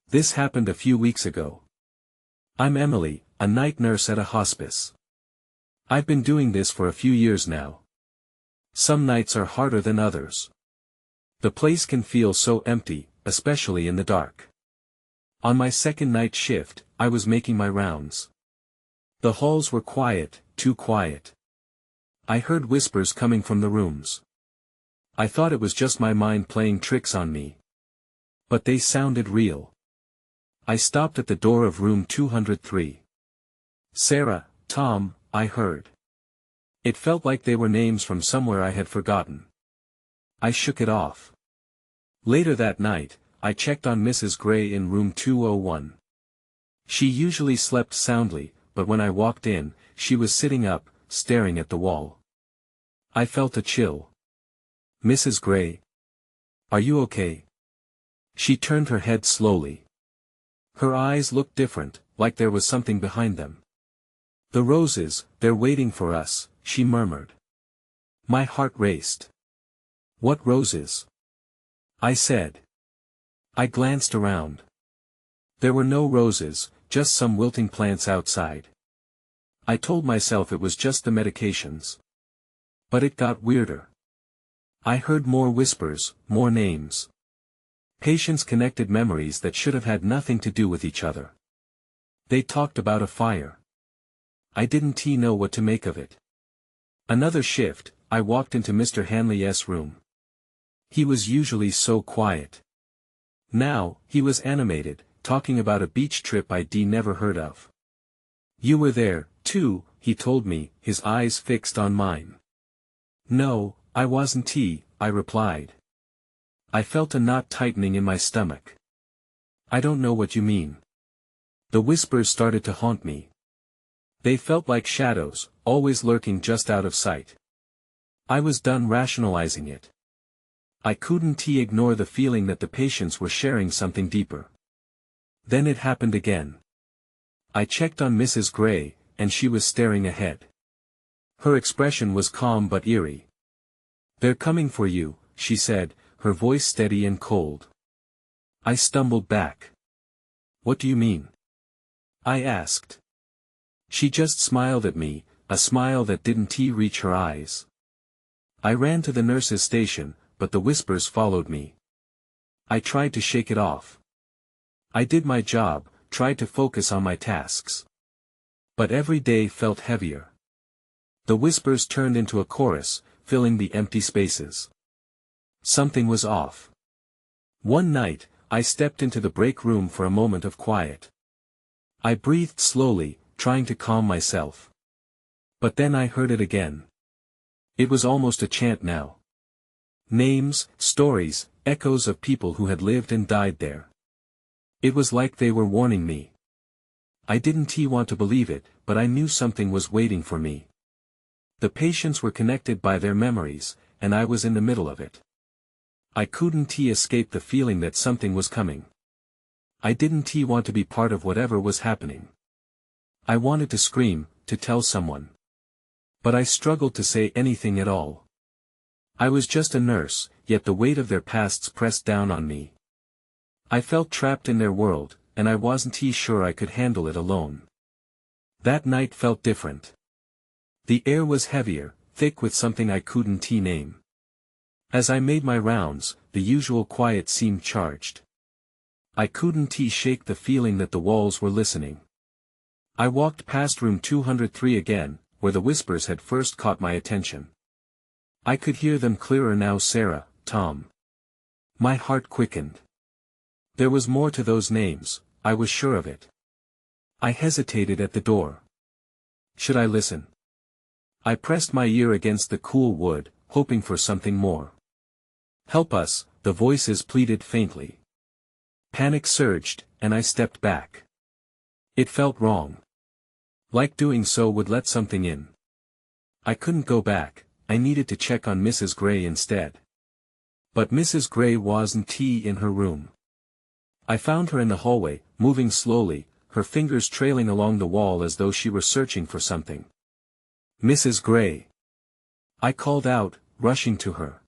This happened a few weeks ago. I'm Emily, a night nurse at a hospice. I've been doing this for a few years now. Some nights are harder than others. The place can feel so empty, especially in the dark. On my second night shift, I was making my rounds. The halls were quiet, too quiet. I heard whispers coming from the rooms. I thought it was just my mind playing tricks on me. But they sounded real. I stopped at the door of room 203. Sarah, Tom, I heard. It felt like they were names from somewhere I had forgotten. I shook it off. Later that night, I checked on Mrs. Gray in room 201. She usually slept soundly, but when I walked in, she was sitting up, staring at the wall. I felt a chill. Mrs. Gray? Are you okay? She turned her head slowly. Her eyes looked different, like there was something behind them. The roses, they're waiting for us, she murmured. My heart raced. What roses? I said. I glanced around. There were no roses, just some wilting plants outside. I told myself it was just the medications. But it got weirder. I heard more whispers, more names. Patients connected memories that should have had nothing to do with each other. They talked about a fire. I didn't know what to make of it. Another shift, I walked into Mr. Hanley's room. He was usually so quiet. Now, he was animated, talking about a beach trip I'd never heard of. You were there, too, he told me, his eyes fixed on mine. No, I wasn't, I replied. I felt a knot tightening in my stomach. I don't know what you mean. The whispers started to haunt me. They felt like shadows, always lurking just out of sight. I was done rationalizing it. I couldn't ignore the feeling that the patients were sharing something deeper. Then it happened again. I checked on Mrs. Gray, and she was staring ahead. Her expression was calm but eerie. They're coming for you, she said, her voice steady and cold. I stumbled back. What do you mean? I asked. She just smiled at me, a smile that didn't reach her eyes. I ran to the nurse's station, but the whispers followed me. I tried to shake it off. I did my job, tried to focus on my tasks. But every day felt heavier. The whispers turned into a chorus, filling the empty spaces. Something was off. One night, I stepped into the break room for a moment of quiet. I breathed slowly, trying to calm myself. But then I heard it again. It was almost a chant now. Names, stories, echoes of people who had lived and died there. It was like they were warning me. I didn't want to believe it, but I knew something was waiting for me. The patients were connected by their memories, and I was in the middle of it. I couldn't escape the feeling that something was coming. I didn't want to be part of whatever was happening. I wanted to scream, to tell someone. But I struggled to say anything at all. I was just a nurse, yet the weight of their pasts pressed down on me. I felt trapped in their world, and I wasn't sure I could handle it alone. That night felt different. The air was heavier, thick with something I couldn't name. As I made my rounds, the usual quiet seemed charged. I couldn't shake the feeling that the walls were listening. I walked past room 203 again, where the whispers had first caught my attention. I could hear them clearer now. Sarah, Tom. My heart quickened. There was more to those names, I was sure of it. I hesitated at the door. Should I listen? I pressed my ear against the cool wood, hoping for something more. Help us, the voices pleaded faintly. Panic surged, and I stepped back. It felt wrong. Like doing so would let something in. I couldn't go back, I needed to check on Mrs. Gray instead. But Mrs. Gray wasn't in her room. I found her in the hallway, moving slowly, her fingers trailing along the wall as though she were searching for something. Mrs. Gray. I called out, rushing to her.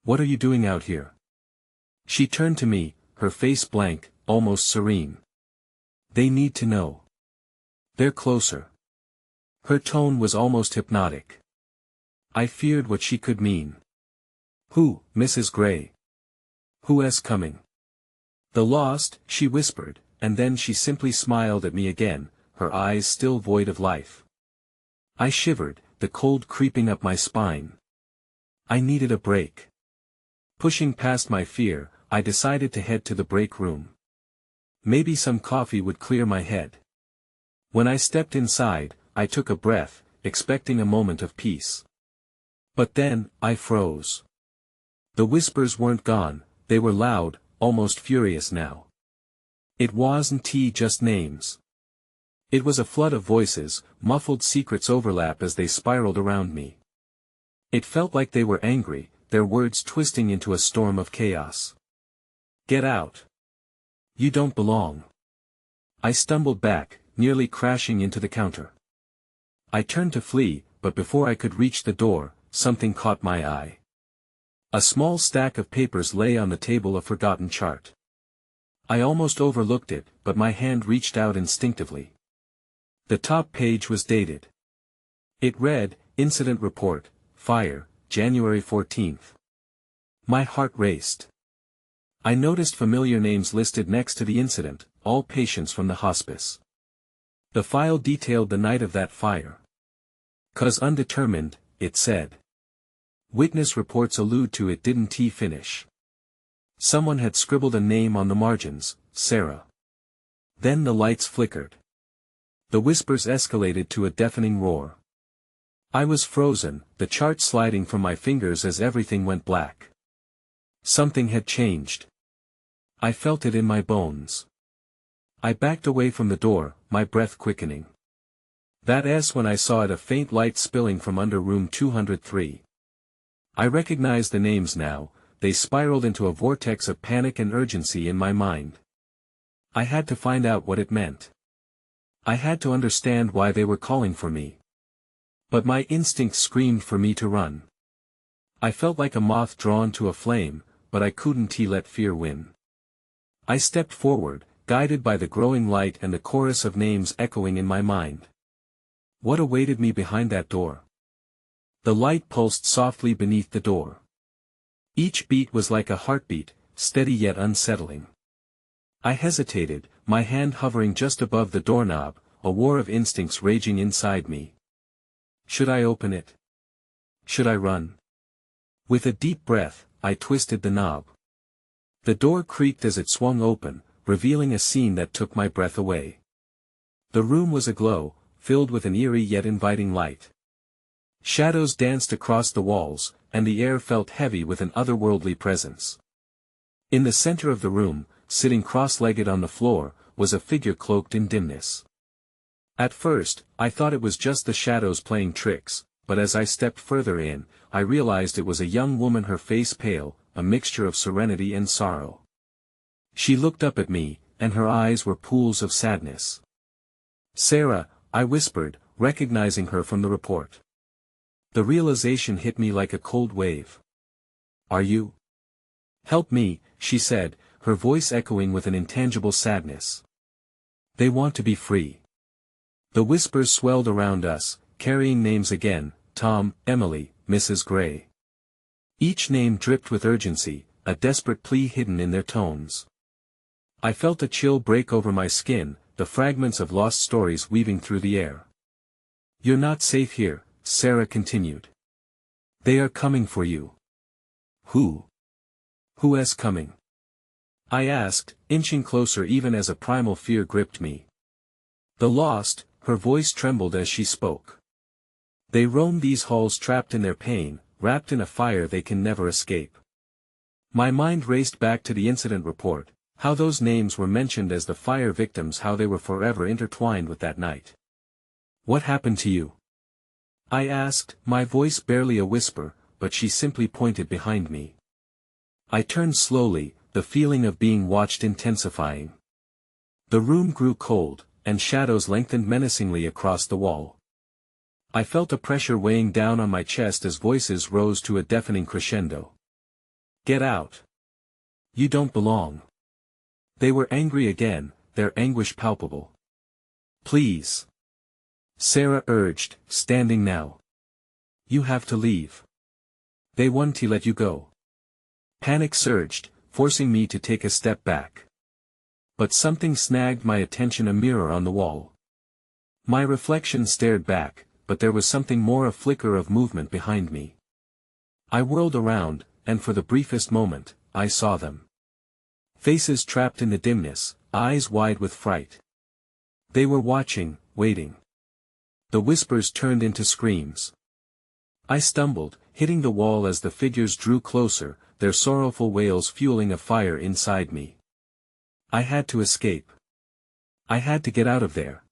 What are you doing out here? She turned to me, her face blank, almost serene. They need to know. They're closer. Her tone was almost hypnotic. I feared what she could mean. Who, Mrs. Gray? Who's coming? The lost, she whispered, and then she simply smiled at me again, her eyes still void of life. I shivered, the cold creeping up my spine. I needed a break. Pushing past my fear, I decided to head to the break room. Maybe some coffee would clear my head. When I stepped inside, I took a breath, expecting a moment of peace. But then, I froze. The whispers weren't gone, they were loud, almost furious now. It wasn't just names. It was a flood of voices, muffled secrets overlap as they spiraled around me. It felt like they were angry, their words twisting into a storm of chaos. Get out. You don't belong. I stumbled back, nearly crashing into the counter. I turned to flee, but before I could reach the door, something caught my eye. A small stack of papers lay on the table, a forgotten chart. I almost overlooked it, but my hand reached out instinctively. The top page was dated. It read, Incident Report, Fire, January 14th. My heart raced. I noticed familiar names listed next to the incident, all patients from the hospice. The file detailed the night of that fire. "'Cause undetermined," it said. Witness reports allude to it didn't finish. Someone had scribbled a name on the margins, Sarah. Then the lights flickered. The whispers escalated to a deafening roar. I was frozen, the chart sliding from my fingers as everything went black. Something had changed. I felt it in my bones. I backed away from the door, my breath quickening. That's when I saw it, a faint light spilling from under room 203. I recognized the names now, they spiraled into a vortex of panic and urgency in my mind. I had to find out what it meant. I had to understand why they were calling for me. But my instinct screamed for me to run. I felt like a moth drawn to a flame, but I couldn't let fear win. I stepped forward, guided by the growing light and the chorus of names echoing in my mind. What awaited me behind that door? The light pulsed softly beneath the door. Each beat was like a heartbeat, steady yet unsettling. I hesitated, my hand hovering just above the doorknob, a war of instincts raging inside me. Should I open it? Should I run? With a deep breath, I twisted the knob. The door creaked as it swung open, revealing a scene that took my breath away. The room was aglow, filled with an eerie yet inviting light. Shadows danced across the walls, and the air felt heavy with an otherworldly presence. In the center of the room, sitting cross-legged on the floor, was a figure cloaked in dimness. At first, I thought it was just the shadows playing tricks, but as I stepped further in, I realized it was a young woman, her face pale, a mixture of serenity and sorrow. She looked up at me, and her eyes were pools of sadness. "Sarah," I whispered, recognizing her from the report. The realization hit me like a cold wave. "Are you?" "Help me," she said, her voice echoing with an intangible sadness. "They want to be free." The whispers swelled around us, carrying names again, Tom, Emily, Mrs. Gray. Each name dripped with urgency, a desperate plea hidden in their tones. I felt a chill break over my skin, the fragments of lost stories weaving through the air. "You're not safe here," Sarah continued. "They are coming for you." "Who? Who's coming?" I asked, inching closer even as a primal fear gripped me. "The lost," her voice trembled as she spoke. "They roam these halls trapped in their pain, wrapped in a fire they can never escape." My mind raced back to the incident report, how those names were mentioned as the fire victims, how they were forever intertwined with that night. "What happened to you?" I asked, my voice barely a whisper, but she simply pointed behind me. I turned slowly, the feeling of being watched intensifying. The room grew cold, and shadows lengthened menacingly across the wall. I felt a pressure weighing down on my chest as voices rose to a deafening crescendo. "Get out. You don't belong. They were angry again, their anguish palpable. "Please," Sarah urged, standing now. "You have to leave. They won't let you go." Panic surged, forcing me to take a step back. But something snagged my attention, a mirror on the wall. My reflection stared back, but there was something more, a flicker of movement behind me. I whirled around, and for the briefest moment, I saw them. Faces trapped in the dimness, eyes wide with fright. They were watching, waiting. The whispers turned into screams. I stumbled, hitting the wall as the figures drew closer, their sorrowful wails fueling a fire inside me. I had to escape. I had to get out of there.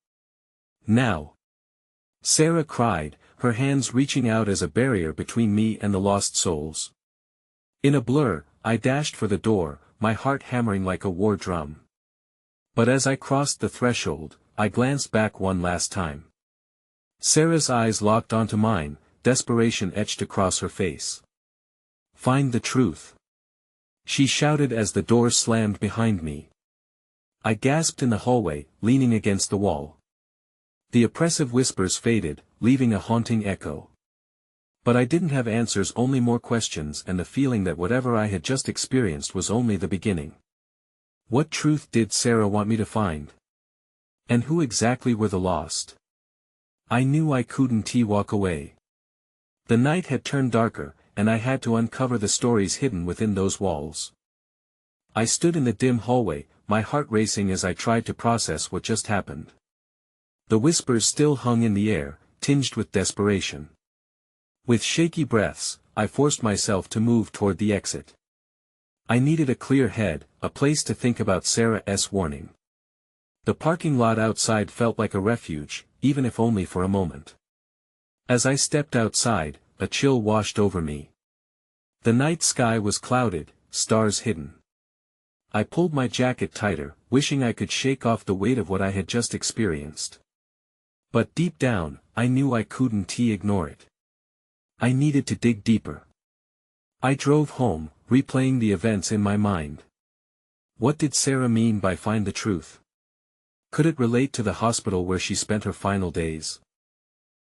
Now. Sarah cried, her hands reaching out as a barrier between me and the lost souls. In a blur, I dashed for the door, my heart hammering like a war drum. But as I crossed the threshold, I glanced back one last time. Sarah's eyes locked onto mine, desperation etched across her face. "Find the truth," she shouted as the door slammed behind me. I gasped in the hallway, leaning against the wall. The oppressive whispers faded, leaving a haunting echo. But I didn't have answers, only more questions and the feeling that whatever I had just experienced was only the beginning. What truth did Sarah want me to find? And who exactly were the lost? I knew I couldn't walk away. The night had turned darker, and I had to uncover the stories hidden within those walls. I stood in the dim hallway, my heart racing as I tried to process what just happened. The whispers still hung in the air, tinged with desperation. With shaky breaths, I forced myself to move toward the exit. I needed a clear head, a place to think about Sarah's warning. The parking lot outside felt like a refuge, even if only for a moment. As I stepped outside, a chill washed over me. The night sky was clouded, stars hidden. I pulled my jacket tighter, wishing I could shake off the weight of what I had just experienced. But deep down, I knew I couldn't ignore it. I needed to dig deeper. I drove home, replaying the events in my mind. What did Sarah mean by find the truth? Could it relate to the hospital where she spent her final days?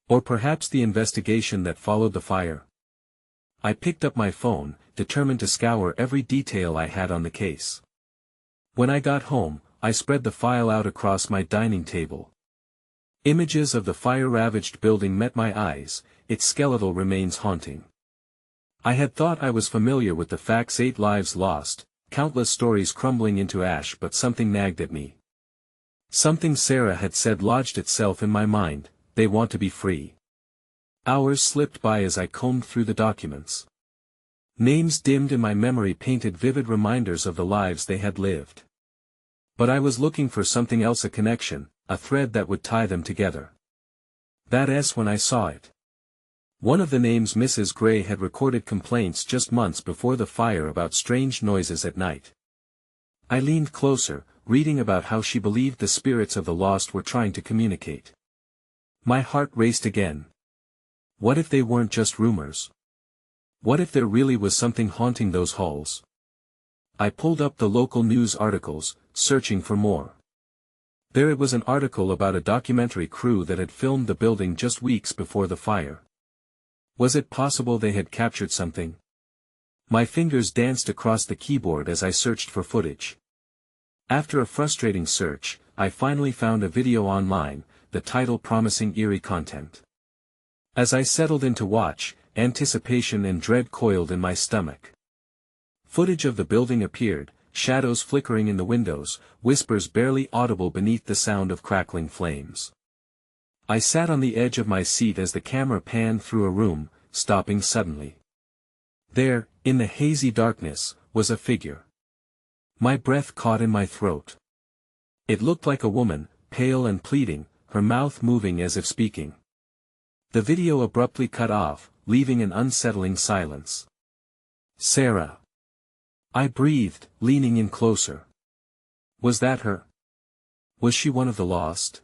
Or perhaps the investigation that followed the fire? I picked up my phone, determined to scour every detail I had on the case. When I got home, I spread the file out across my dining table. Images of the fire-ravaged building met my eyes, its skeletal remains haunting. I had thought I was familiar with the facts: 8 lives lost, countless stories crumbling into ash, but something nagged at me. Something Sarah had said lodged itself in my mind: they want to be free. Hours slipped by as I combed through the documents. Names dimmed in my memory painted vivid reminders of the lives they had lived. But I was looking for something else, a connection, a thread that would tie them together. That's when I saw it. One of the names: Mrs. Gray had recorded complaints just months before the fire about strange noises at night. I leaned closer, reading about how she believed the spirits of the lost were trying to communicate. My heart raced again. What if they weren't just rumors? What if there really was something haunting those halls? I pulled up the local news articles, searching for more. There it was, an article about a documentary crew that had filmed the building just weeks before the fire. Was it possible they had captured something? My fingers danced across the keyboard as I searched for footage. After a frustrating search, I finally found a video online, the title promising eerie content. As I settled in to watch, anticipation and dread coiled in my stomach. Footage of the building appeared, shadows flickering in the windows, whispers barely audible beneath the sound of crackling flames. I sat on the edge of my seat as the camera panned through a room, stopping suddenly. There, in the hazy darkness, was a figure. My breath caught in my throat. It looked like a woman, pale and pleading, her mouth moving as if speaking. The video abruptly cut off, leaving an unsettling silence. Sarah. I breathed, leaning in closer. Was that her? Was she one of the lost?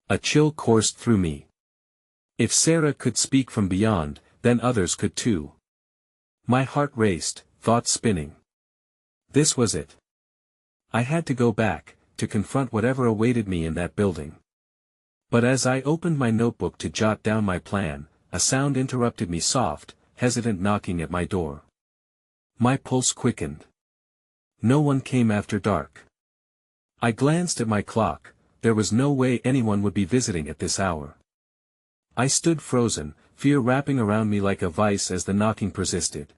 A chill coursed through me. If Sarah could speak from beyond, then others could too. My heart raced, thoughts spinning. This was it. I had to go back, to confront whatever awaited me in that building. But as I opened my notebook to jot down my plan, a sound interrupted me, soft, hesitant knocking at my door. My pulse quickened. No one came after dark. I glanced at my clock. There was no way anyone would be visiting at this hour. I stood frozen, fear wrapping around me like a vice as the knocking persisted.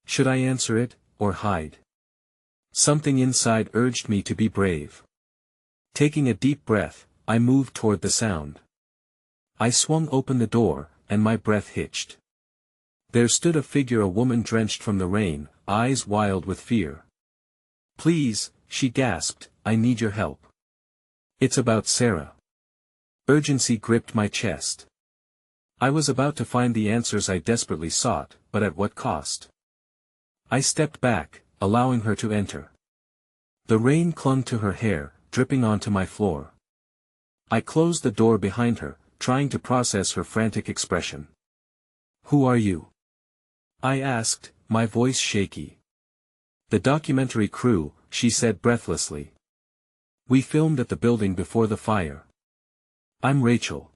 Should I answer it, or hide? Something inside urged me to be brave. Taking a deep breath, I moved toward the sound. I swung open the door, and my breath hitched. There stood a figure, a woman drenched from the rain, eyes wild with fear. "Please," she gasped, "I need your help. It's about Sarah." Urgency gripped my chest. I was about to find the answers I desperately sought, but at what cost? I stepped back, allowing her to enter. The rain clung to her hair, dripping onto my floor. I closed the door behind her, trying to process her frantic expression. "Who are you?" I asked, my voice shaky. "The documentary crew," she said breathlessly. "We filmed at the building before the fire. I'm Rachel."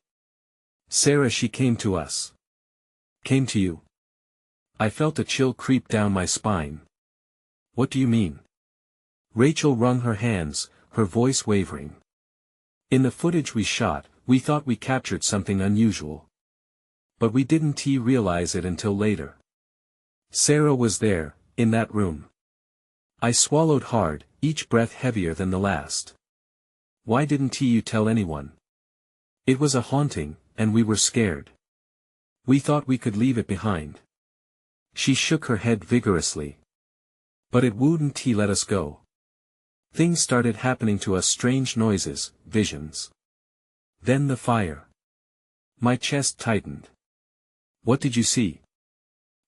"Sarah, she came to us." "Came to you?" I felt a chill creep down my spine. "What do you mean?" Rachel wrung her hands, her voice wavering. "In the footage we shot, we thought we captured something unusual. But we didn't realize it until later. Sarah was there, in that room." I swallowed hard, each breath heavier than the last. "Why didn't you tell anyone?" "It was a haunting, and we were scared. We thought we could leave it behind." She shook her head vigorously. "But it wouldn't let us go. Things started happening to us, strange noises, visions. Then the fire." My chest tightened. "What did you see?"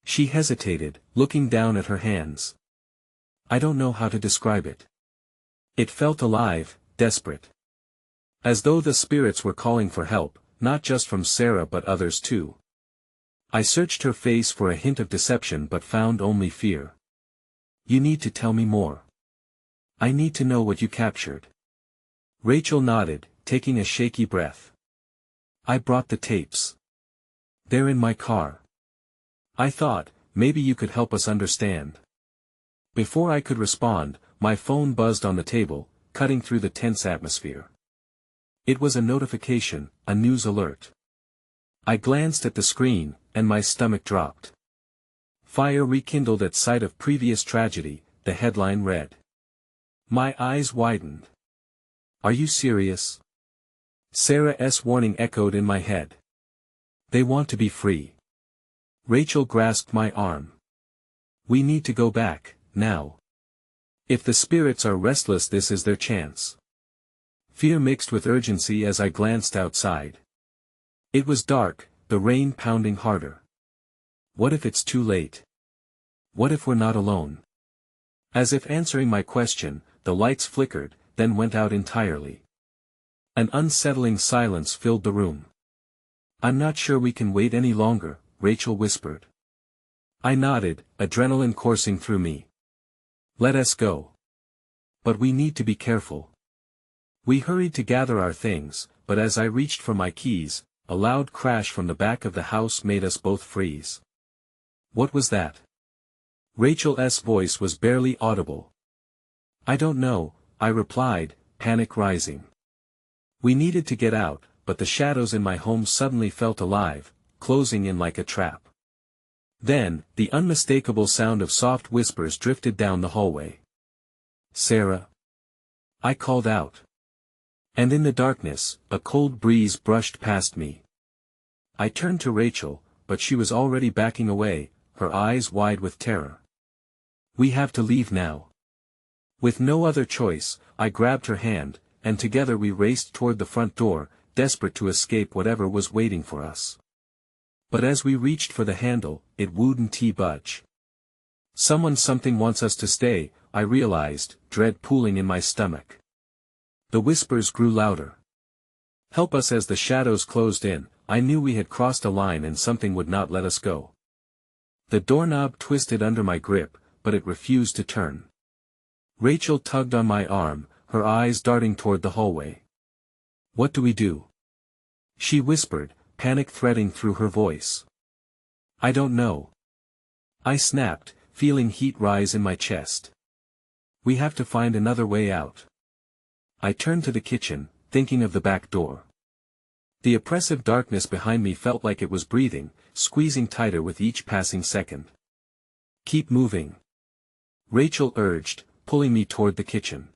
She hesitated, looking down at her hands. "I don't know how to describe it. It felt alive, desperate. As though the spirits were calling for help, not just from Sarah but others too." I searched her face for a hint of deception but found only fear. "You need to tell me more. I need to know what you captured." Rachel nodded, taking a shaky breath. "I brought the tapes. They're in my car. I thought, maybe you could help us understand." Before I could respond, my phone buzzed on the table, cutting through the tense atmosphere. It was a notification, a news alert. I glanced at the screen, and my stomach dropped. "Fire rekindled at site of previous tragedy," the headline read. My eyes widened. "Are you serious?" Sarah's warning echoed in my head. "They want to be free." Rachel grasped my arm. "We need to go back, now. If the spirits are restless, this is their chance." Fear mixed with urgency as I glanced outside. It was dark, the rain pounding harder. What if it's too late? What if we're not alone? As if answering my question, the lights flickered, then went out entirely. An unsettling silence filled the room. "I'm not sure we can wait any longer," Rachel whispered. I nodded, adrenaline coursing through me. "Let us go. But we need to be careful." We hurried to gather our things, but as I reached for my keys, a loud crash from the back of the house made us both freeze. "What was that?" Rachel's voice was barely audible. "I don't know," I replied, panic rising. We needed to get out, but the shadows in my home suddenly felt alive, closing in like a trap. Then, the unmistakable sound of soft whispers drifted down the hallway. "Sarah?" I called out. And in the darkness, a cold breeze brushed past me. I turned to Rachel, but she was already backing away, her eyes wide with terror. "We have to leave now." With no other choice, I grabbed her hand, and together we raced toward the front door, desperate to escape whatever was waiting for us. But as we reached for the handle, it wouldn't budge. Something wants us to stay," I realized, dread pooling in my stomach. The whispers grew louder. "Help us." As the shadows closed in, I knew we had crossed a line and something would not let us go. The doorknob twisted under my grip, but it refused to turn. Rachel tugged on my arm, her eyes darting toward the hallway. "What do we do?" she whispered, panic threading through her voice. "I don't know," I snapped, feeling heat rise in my chest. "We have to find another way out." I turned to the kitchen, thinking of the back door. The oppressive darkness behind me felt like it was breathing, squeezing tighter with each passing second. "Keep moving," Rachel urged, pulling me toward the kitchen.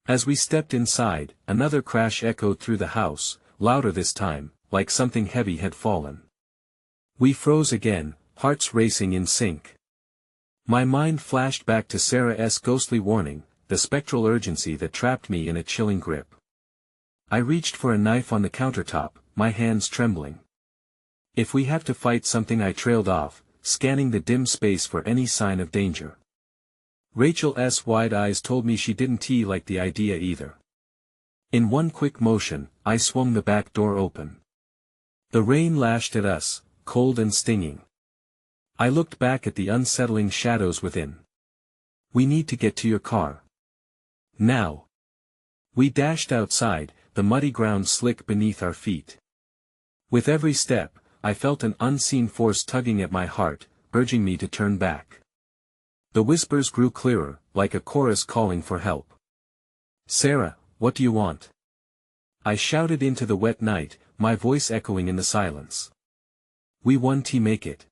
As we stepped inside, another crash echoed through the house, louder this time, like something heavy had fallen. We froze again, hearts racing in sync. My mind flashed back to Sarah's ghostly warning, the spectral urgency that trapped me in a chilling grip. I reached for a knife on the countertop, my hands trembling. "If we have to fight something," I trailed off, scanning the dim space for any sign of danger. Rachel's wide eyes told me she didn't like the idea either. In one quick motion, I swung the back door open. The rain lashed at us, cold and stinging. I looked back at the unsettling shadows within. "We need to get to your car. Now." We dashed outside, the muddy ground slick beneath our feet. With every step, I felt an unseen force tugging at my heart, urging me to turn back. The whispers grew clearer, like a chorus calling for help. "Sarah, what do you want?" I shouted into the wet night, my voice echoing in the silence. "We want to make it,"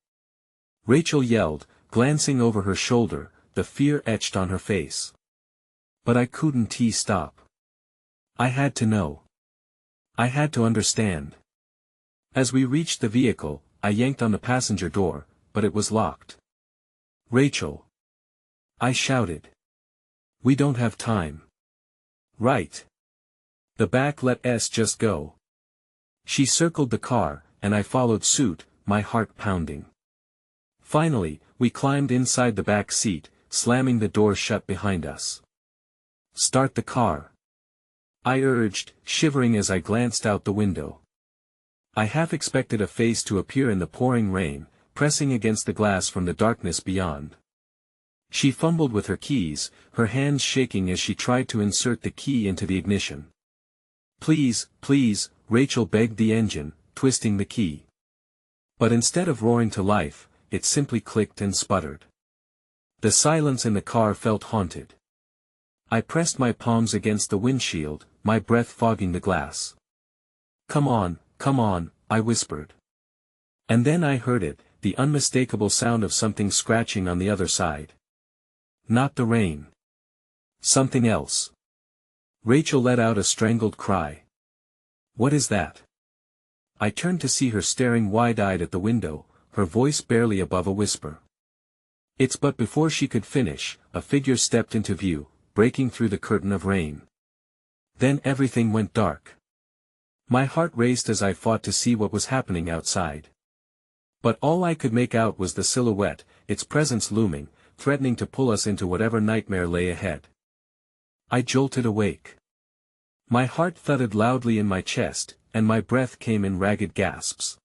Rachel yelled, glancing over her shoulder, the fear etched on her face. But I couldn't stop. I had to know. I had to understand. As we reached the vehicle, I yanked on the passenger door, but it was locked. "Rachel!" I shouted. "We don't have time." "Right. The back, let us just go." She circled the car, and I followed suit, my heart pounding. Finally, we climbed inside the back seat, slamming the door shut behind us. "Start the car," I urged, shivering as I glanced out the window. I half expected a face to appear in the pouring rain, pressing against the glass from the darkness beyond. She fumbled with her keys, her hands shaking as she tried to insert the key into the ignition. "Please, please," Rachel begged the engine, twisting the key. But instead of roaring to life, it simply clicked and sputtered. The silence in the car felt haunted. I pressed my palms against the windshield, my breath fogging the glass. Come on," I whispered. And then I heard it, the unmistakable sound of something scratching on the other side. Not the rain. Something else. Rachel let out a strangled cry. "What is that?" I turned to see her staring wide-eyed at the window, her voice barely above a whisper. "It's," but before she could finish, a figure stepped into view, breaking through the curtain of rain. Then everything went dark. My heart raced as I fought to see what was happening outside. But all I could make out was the silhouette, its presence looming, threatening to pull us into whatever nightmare lay ahead. I jolted awake. My heart thudded loudly in my chest, and my breath came in ragged gasps.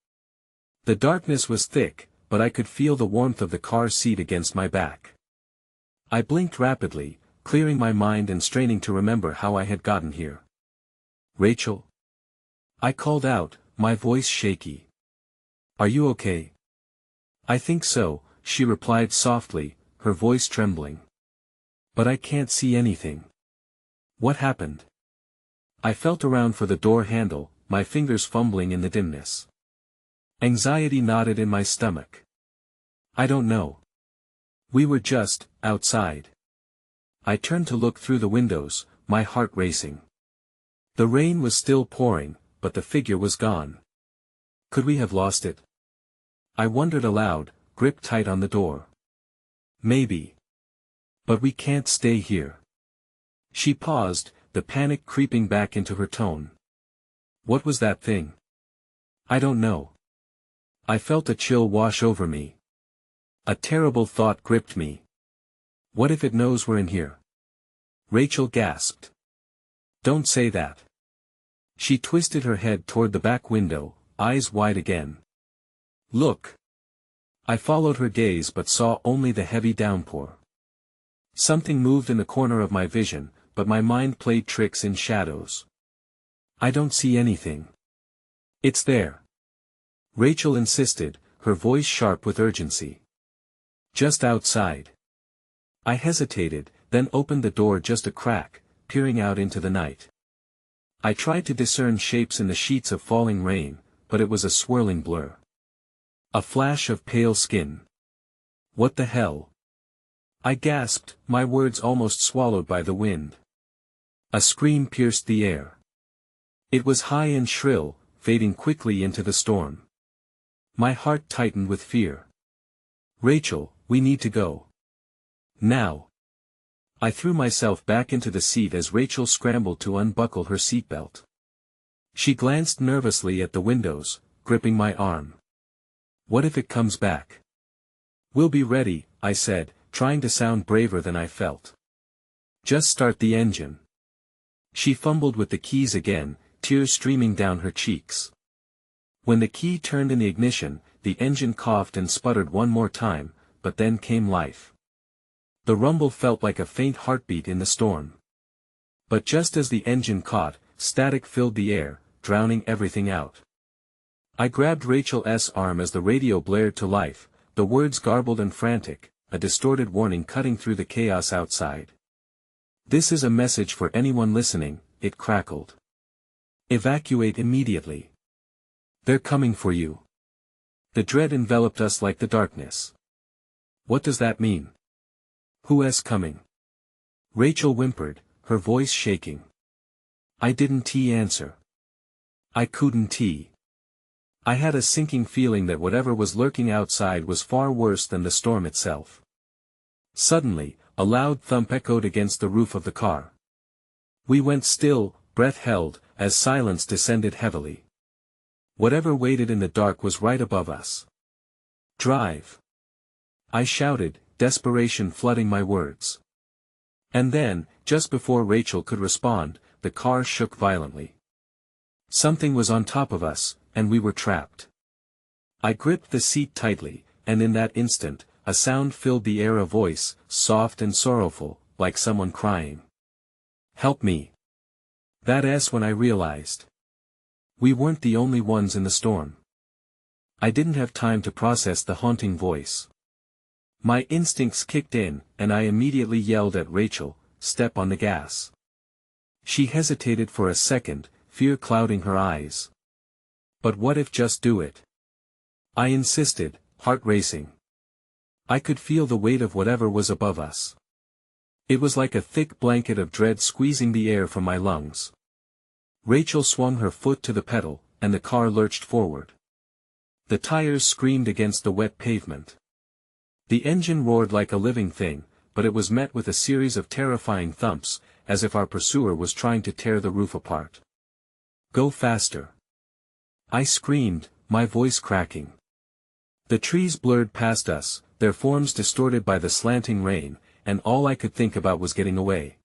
The darkness was thick, but I could feel the warmth of the car seat against my back. I blinked rapidly, clearing my mind and straining to remember how I had gotten here. "Rachel?" I called out, my voice shaky. "Are you okay?" "I think so," she replied softly, her voice trembling. "But I can't see anything." "What happened?" I felt around for the door handle, my fingers fumbling in the dimness. Anxiety knotted in my stomach. "I don't know. We were just outside." I turned to look through the windows, my heart racing. The rain was still pouring, but the figure was gone. Could we have lost it? I wondered aloud, gripped tight on the door. Maybe. But we can't stay here. She paused, the panic creeping back into her tone. "What was that thing?" "I don't know." I felt a chill wash over me. A terrible thought gripped me. What if it knows we're in here? Rachel gasped. "Don't say that." She twisted her head toward the back window, eyes wide again. "Look." I followed her gaze but saw only the heavy downpour. Something moved in the corner of my vision, but my mind played tricks in shadows. I don't see anything. It's there. Rachel insisted, her voice sharp with urgency. Just outside. I hesitated, then opened the door just a crack, peering out into the night. I tried to discern shapes in the sheets of falling rain, but it was a swirling blur. A flash of pale skin. What the hell? I gasped, my words almost swallowed by the wind. A scream pierced the air. It was high and shrill, fading quickly into the storm. My heart tightened with fear. Rachel, we need to go. Now. I threw myself back into the seat as Rachel scrambled to unbuckle her seatbelt. She glanced nervously at the windows, gripping my arm. What if it comes back? We'll be ready, I said, trying to sound braver than I felt. Just start the engine. She fumbled with the keys again, tears streaming down her cheeks. When the key turned in the ignition, the engine coughed and sputtered one more time, but then came life. The rumble felt like a faint heartbeat in the storm. But just as the engine caught, static filled the air, drowning everything out. I grabbed Rachel's arm as the radio blared to life, the words garbled and frantic, a distorted warning cutting through the chaos outside. This is a message for anyone listening, it crackled. Evacuate immediately. They're coming for you. The dread enveloped us like the darkness. What does that mean? Who's coming? Rachel whimpered, her voice shaking. I didn't answer. I couldn't. I had a sinking feeling that whatever was lurking outside was far worse than the storm itself. Suddenly, a loud thump echoed against the roof of the car. We went still, breath held, as silence descended heavily. Whatever waited in the dark was right above us. Drive! I shouted, desperation flooding my words. And then, just before Rachel could respond, the car shook violently. Something was on top of us, and we were trapped. I gripped the seat tightly, and in that instant, a sound filled the air, a voice, soft and sorrowful, like someone crying. Help me. That's when I realized. We weren't the only ones in the storm. I didn't have time to process the haunting voice. My instincts kicked in, and I immediately yelled at Rachel, step on the gas. She hesitated for a second, fear clouding her eyes. But what if just do it? I insisted, heart racing. I could feel the weight of whatever was above us. It was like a thick blanket of dread squeezing the air from my lungs. Rachel swung her foot to the pedal, and the car lurched forward. The tires screamed against the wet pavement. The engine roared like a living thing, but it was met with a series of terrifying thumps, as if our pursuer was trying to tear the roof apart. Go faster. I screamed, my voice cracking. The trees blurred past us, their forms distorted by the slanting rain, and all I could think about was getting away.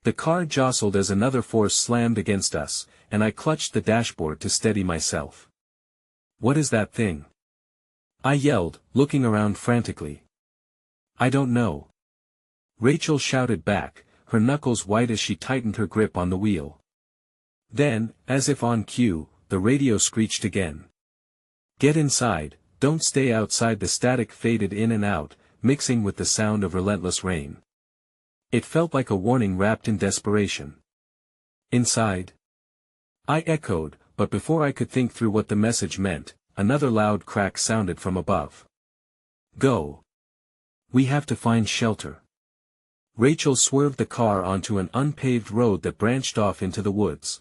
The car jostled as another force slammed against us, and I clutched the dashboard to steady myself. What is that thing? I yelled, looking around frantically. I don't know. Rachel shouted back, her knuckles white as she tightened her grip on the wheel. Then, as if on cue, the radio screeched again. Get inside, don't stay outside. The static faded in and out, mixing with the sound of relentless rain. It felt like a warning wrapped in desperation. Inside? I echoed, but before I could think through what the message meant, another loud crack sounded from above. Go. We have to find shelter. Rachel swerved the car onto an unpaved road that branched off into the woods.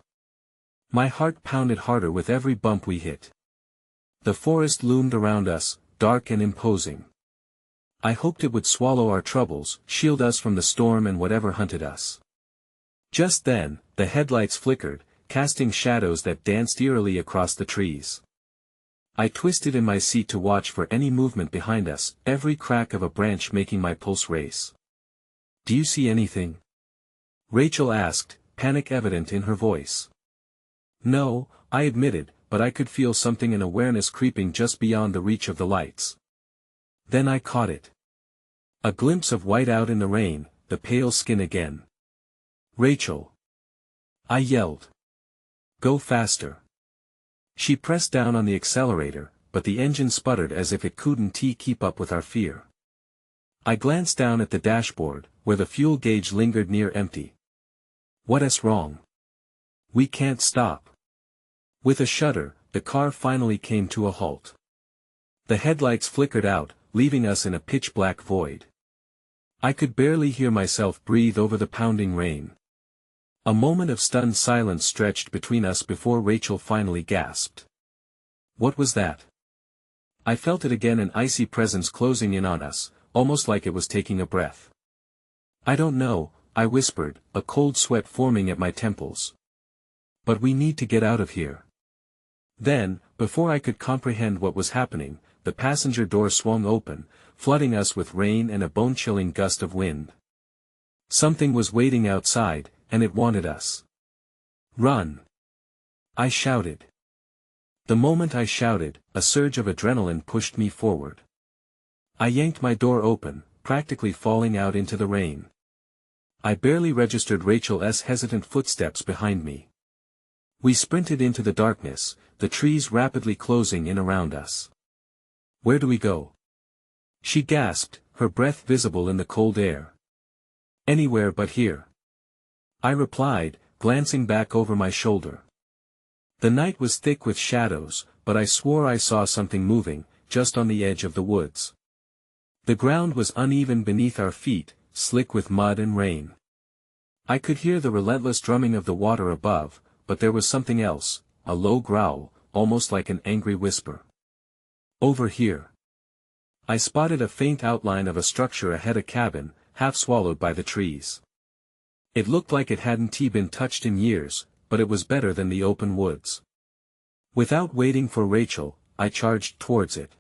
My heart pounded harder with every bump we hit. The forest loomed around us, dark and imposing. I hoped it would swallow our troubles, shield us from the storm and whatever hunted us. Just then, the headlights flickered, casting shadows that danced eerily across the trees. I twisted in my seat to watch for any movement behind us, every crack of a branch making my pulse race. Do you see anything? Rachel asked, panic evident in her voice. No, I admitted, but I could feel something, an awareness creeping just beyond the reach of the lights. Then I caught it. A glimpse of white out in the rain, the pale skin again. "Rachel!" I yelled. "Go faster." She pressed down on the accelerator, but the engine sputtered as if it couldn't keep up with our fear. I glanced down at the dashboard, where the fuel gauge lingered near empty. "What's wrong? We can't stop." With a shudder, the car finally came to a halt. The headlights flickered out, leaving us in a pitch-black void. I could barely hear myself breathe over the pounding rain. A moment of stunned silence stretched between us before Rachel finally gasped. "What was that?" I felt it again, an icy presence closing in on us, almost like it was taking a breath. "I don't know," I whispered, a cold sweat forming at my temples. "But we need to get out of here." Then, before I could comprehend what was happening, the passenger door swung open, flooding us with rain and a bone-chilling gust of wind. Something was waiting outside, and it wanted us. "Run!" I shouted. The moment I shouted, a surge of adrenaline pushed me forward. I yanked my door open, practically falling out into the rain. I barely registered Rachel's hesitant footsteps behind me. We sprinted into the darkness, the trees rapidly closing in around us. "Where do we go?" she gasped, her breath visible in the cold air. "Anywhere but here," I replied, glancing back over my shoulder. The night was thick with shadows, but I swore I saw something moving, just on the edge of the woods. The ground was uneven beneath our feet, slick with mud and rain. I could hear the relentless drumming of the water above, but there was something else, a low growl, almost like an angry whisper. "Over here." I spotted a faint outline of a structure ahead, a cabin, half swallowed by the trees. It looked like it hadn't been touched in years, but it was better than the open woods. Without waiting for Rachel, I charged towards it.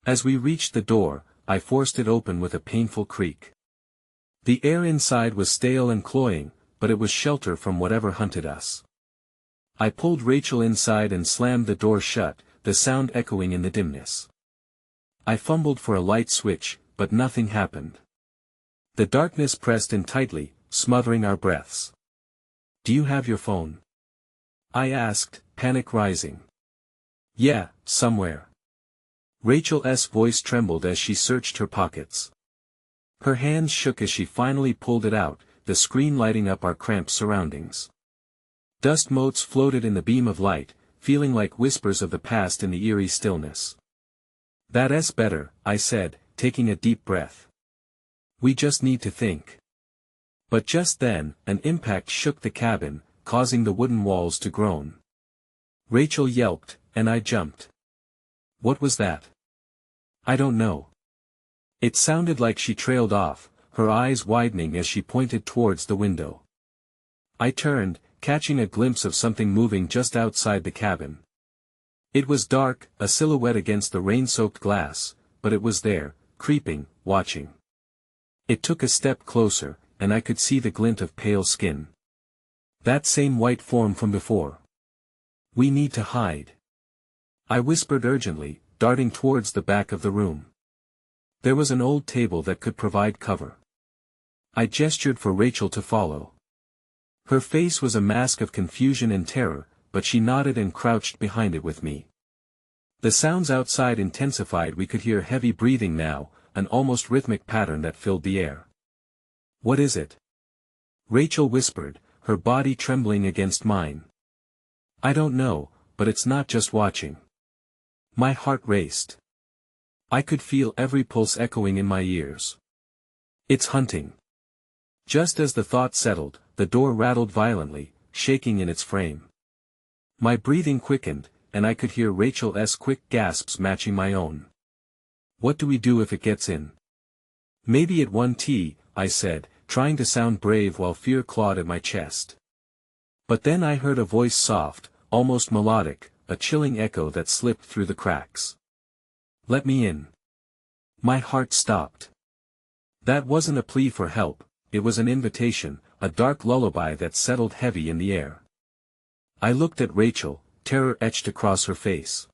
As we reached the door, I forced it open with a painful creak. The air inside was stale and cloying, but it was shelter from whatever hunted us. I pulled Rachel inside and slammed the door shut, the sound echoing in the dimness. I fumbled for a light switch, but nothing happened. The darkness pressed in tightly, smothering our breaths. "Do you have your phone?" I asked, panic rising. "Yeah, somewhere." Rachel's voice trembled as she searched her pockets. Her hands shook as she finally pulled it out, the screen lighting up our cramped surroundings. Dust motes floated in the beam of light, feeling like whispers of the past in the eerie stillness. "That's better," I said, taking a deep breath. "We just need to think." But just then, an impact shook the cabin, causing the wooden walls to groan. Rachel yelped, and I jumped. "What was that?" "I don't know." It sounded like she trailed off, her eyes widening as she pointed towards the window. I turned, catching a glimpse of something moving just outside the cabin. It was dark, a silhouette against the rain-soaked glass, but it was there, creeping, watching. It took a step closer, and I could see the glint of pale skin. That same white form from before. "We need to hide," I whispered urgently, darting towards the back of the room. There was an old table that could provide cover. I gestured for Rachel to follow. Her face was a mask of confusion and terror, but she nodded and crouched behind it with me. The sounds outside intensified. We could hear heavy breathing now, an almost rhythmic pattern that filled the air. "What is it?" Rachel whispered, her body trembling against mine. "I don't know, but it's not just watching." My heart raced. I could feel every pulse echoing in my ears. "It's hunting." Just as the thought settled, the door rattled violently, shaking in its frame. My breathing quickened, and I could hear Rachel's quick gasps matching my own. "What do we do if it gets in?" "Maybe it won't," I said, trying to sound brave while fear clawed at my chest. But then I heard a voice, soft, almost melodic, a chilling echo that slipped through the cracks. "Let me in." My heart stopped. That wasn't a plea for help, it was an invitation, a dark lullaby that settled heavy in the air. I looked at Rachel, terror etched across her face.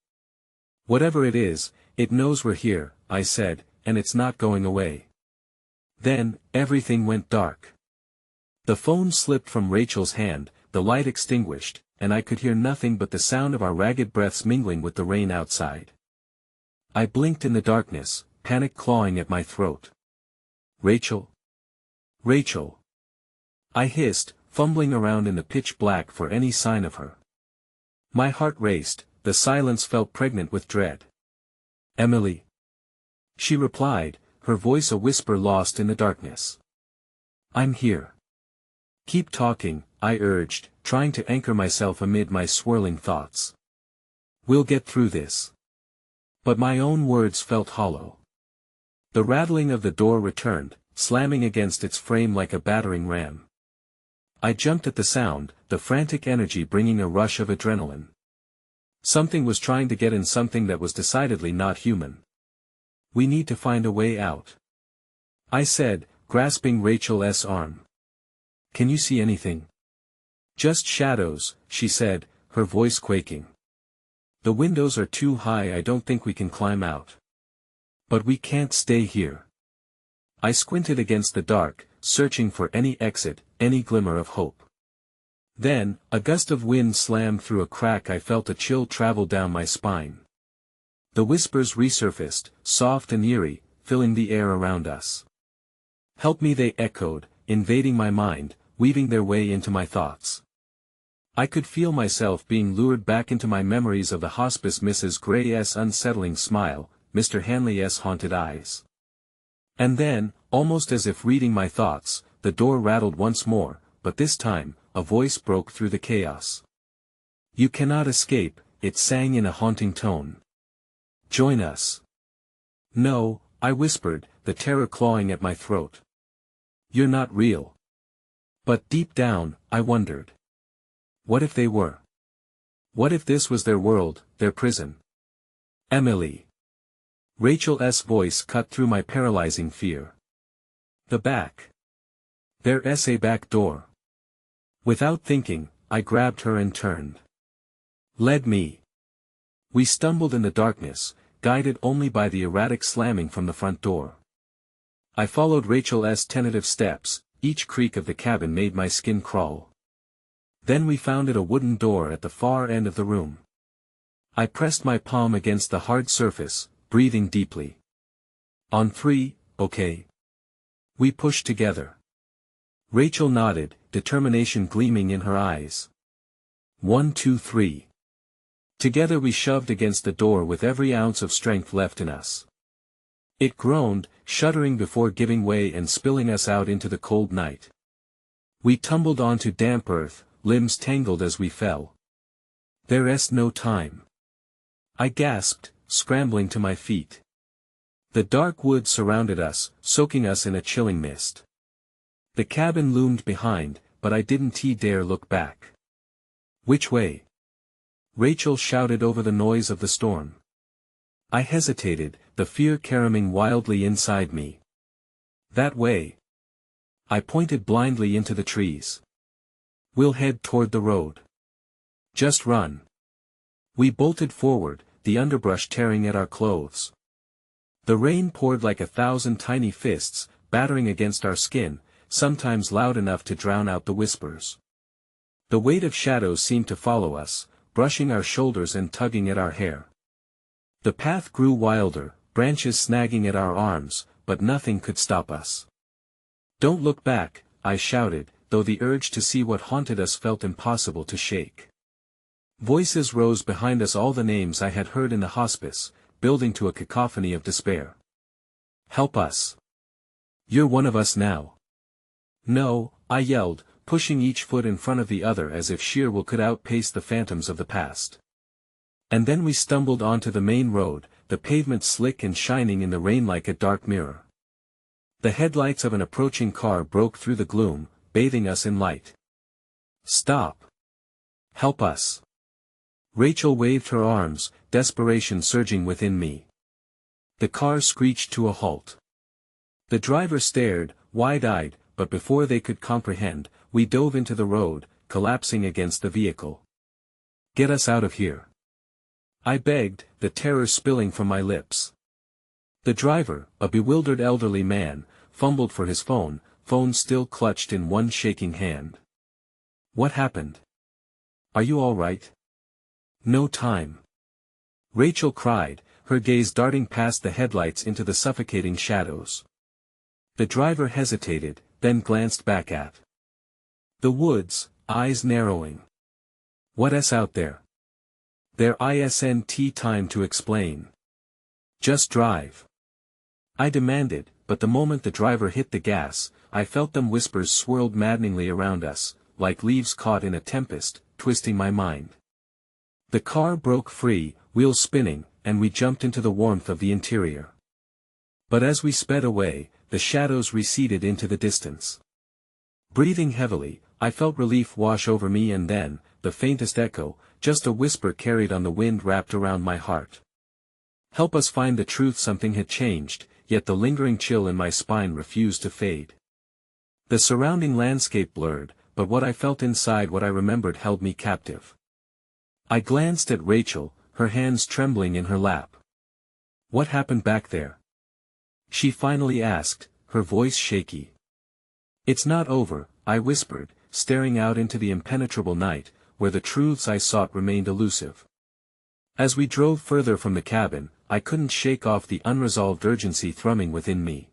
"Whatever it is, it knows we're here," I said, "and it's not going away." Then, everything went dark. The phone slipped from Rachel's hand, the light extinguished, and I could hear nothing but the sound of our ragged breaths mingling with the rain outside. I blinked in the darkness, panic clawing at my throat. Rachel? Rachel! I hissed, fumbling around in the pitch black for any sign of her. My heart raced, the silence felt pregnant with dread. Emily? She replied, her voice a whisper lost in the darkness. I'm here. Keep talking, I urged, trying to anchor myself amid my swirling thoughts. We'll get through this. But my own words felt hollow. The rattling of the door returned, slamming against its frame like a battering ram. I jumped at the sound, the frantic energy bringing a rush of adrenaline. Something was trying to get in something that was decidedly not human. We need to find a way out, I said, grasping Rachel's arm. Can you see anything? Just shadows, she said, her voice quaking. The windows are too high, I don't think we can climb out. But we can't stay here. I squinted against the dark, searching for any exit, any glimmer of hope. Then, a gust of wind slammed through a crack. I felt a chill travel down my spine. The whispers resurfaced, soft and eerie, filling the air around us. Help me, they echoed, invading my mind, weaving their way into my thoughts. I could feel myself being lured back into my memories of the hospice, Mrs. Gray's unsettling smile, Mr. Hanley's haunted eyes. And then, almost as if reading my thoughts, the door rattled once more, but this time, a voice broke through the chaos. You cannot escape, it sang in a haunting tone. Join us. No, I whispered, the terror clawing at my throat. You're not real. But deep down, I wondered. What if they were? What if this was their world, their prison? Emily. Rachel's voice cut through my paralyzing fear. The back. There's a back door. Without thinking, I grabbed her and turned. Led me. We stumbled in the darkness, guided only by the erratic slamming from the front door. I followed Rachel's tentative steps, each creak of the cabin made my skin crawl. Then we found a wooden door at the far end of the room. I pressed my palm against the hard surface, breathing deeply. On 3, okay. We pushed together. Rachel nodded, determination gleaming in her eyes. 1, 2, 3. Together we shoved against the door with every ounce of strength left in us. It groaned, shuddering before giving way and spilling us out into the cold night. We tumbled onto damp earth, limbs tangled as we fell. There's no time. I gasped, scrambling to my feet. The dark woods surrounded us, soaking us in a chilling mist. The cabin loomed behind, but I didn't dare look back. Which way? Rachel shouted over the noise of the storm. I hesitated, the fear caroming wildly inside me. That way. I pointed blindly into the trees. We'll head toward the road. Just run. We bolted forward, the underbrush tearing at our clothes. The rain poured like 1,000 tiny fists, battering against our skin, sometimes loud enough to drown out the whispers. The weight of shadows seemed to follow us, brushing our shoulders and tugging at our hair. The path grew wilder, branches snagging at our arms, but nothing could stop us. Don't look back, I shouted, though the urge to see what haunted us felt impossible to shake. Voices rose behind us, all the names I had heard in the hospice, building to a cacophony of despair. Help us. You're one of us now. No, I yelled, pushing each foot in front of the other as if sheer will could outpace the phantoms of the past. And then we stumbled onto the main road, the pavement slick and shining in the rain like a dark mirror. The headlights of an approaching car broke through the gloom, bathing us in light. Stop. Help us. Rachel waved her arms, desperation surging within me. The car screeched to a halt. The driver stared, wide-eyed, but before they could comprehend, we dove into the road, collapsing against the vehicle. Get us out of here. I begged, the terror spilling from my lips. The driver, a bewildered elderly man, fumbled for his phone still clutched in one shaking hand. "What happened? Are you all right?" "No time," Rachel cried, her gaze darting past the headlights into the suffocating shadows. The driver hesitated, then glanced back at the woods, eyes narrowing. "What's out there?" "There isn't time to explain. Just drive," I demanded, but the moment the driver hit the gas, I felt them whispers swirled maddeningly around us, like leaves caught in a tempest, twisting my mind. The car broke free, wheels spinning, and we jumped into the warmth of the interior. But as we sped away, the shadows receded into the distance. Breathing heavily, I felt relief wash over me, and then, the faintest echo, just a whisper carried on the wind, wrapped around my heart. "Help us find the truth." Something had changed, yet the lingering chill in my spine refused to fade. The surrounding landscape blurred, but what I felt inside, what I remembered, held me captive. I glanced at Rachel, her hands trembling in her lap. "What happened back there?" she finally asked, her voice shaky. "It's not over," I whispered, staring out into the impenetrable night, where the truths I sought remained elusive. As we drove further from the cabin, I couldn't shake off the unresolved urgency thrumming within me.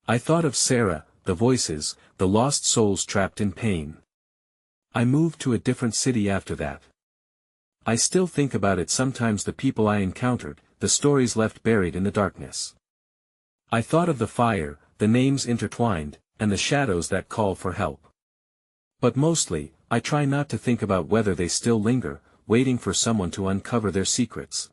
I thought of Sarah, the voices, the lost souls trapped in pain. I moved to a different city after that. I still think about it sometimes, the people I encountered, the stories left buried in the darkness. I thought of the fire, the names intertwined, and the shadows that call for help. But mostly, I try not to think about whether they still linger, waiting for someone to uncover their secrets.